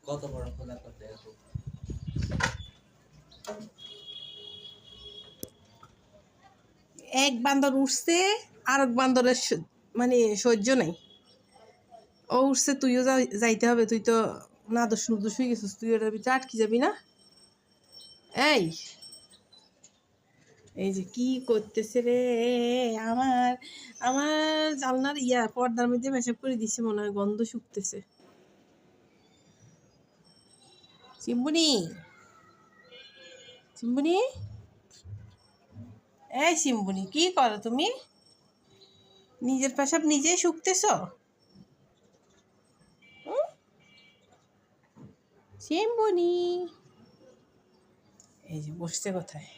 কত বড় খোলা করতে এক বান্দর উঠছে আর এক বান্দরের মানে সহ্য নাই। ও উঠছে, তুইও যাইতে হবে, তুই তো না দোষ নুদোষ হয়ে গেছিস, তুই ওটার ভিতরে আটকে যাবি না। এই এই যে কি করতেছে রে, আমার আমার জানলার পর্দার মধ্যে মেশাপ করে দিচ্ছে, মনে হয় গন্ধ শুকতেছে। চিম্বুনি চিম্বুনি, এই চিম্বুনি, কি করো তুমি? নিজের পেশাব নিজেই শুকতেছ? চিম্বুনি, এই যে বসছে কোথায়?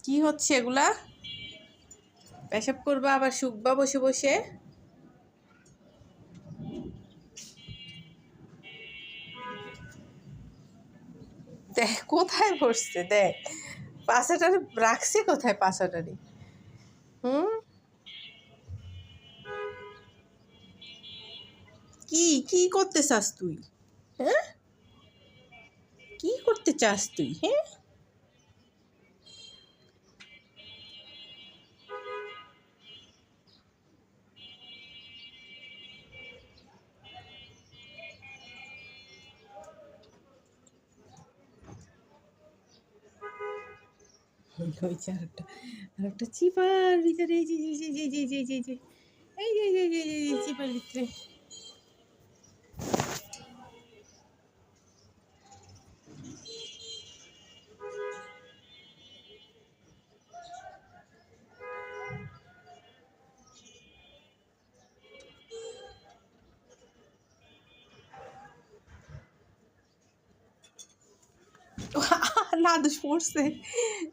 কি হচ্ছে এগুলা? পেশাব করবা আবার শুকবা বসে বসে? দেখ কোথায় বসছে, দেখ পাশাটারে রাখছে কোথায়, পাশাটারে। কি কি করতে চাস তুই? হ্যাঁ, কি করতে চাস তুই? হ্যাঁ, হয়েছে আরেকটা চিপার ভিতরে, এই যে চিপার ভিতরে। নাদুস পড়ছে,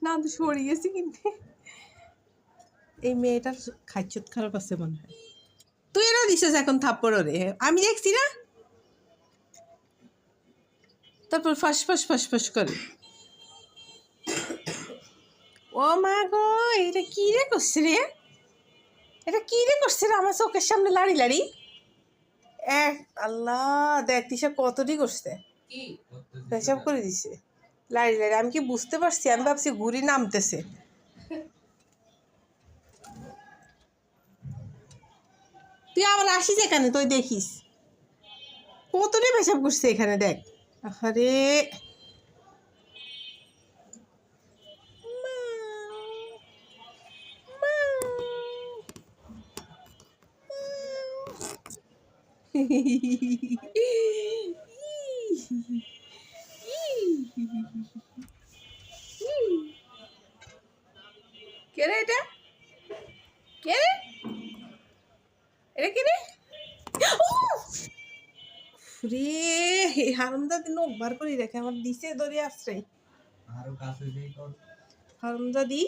নাদুস পড়ে গেছে কিন্তু। এই মেয়েটার খাইচত খারাপ আছে মনে হয়। তুই এরা দিছিস এখন থাপ্পড় রে, আমি দেখছি না। তারপর ফাঁস ফাঁস ফাঁস ফাঁস করে। ও মা গো, এটা কি রে করছে রে? এটা কি রে করছে রে আমার চোখের সামনে লাড়ি লাড়ি? আল্লাহ, দেখ তিশা কতটি করছে, পেশাব করে দিছে লাড়ি লাড়ি। আমি কি বুঝতে পারছি? আমি ভাবছি ঘুরি নামতেছে। তুই আবার আসিস এখানে, তুই দেখিস কতটি পেশাব করছে এখানে, দেখ। আরে কে রে এটা? কে রে এটা? কে রে? রে হারামজাদি নখ বার করে রেখে আমার দিছে ধরে আশ্রয়। হারামজাদি।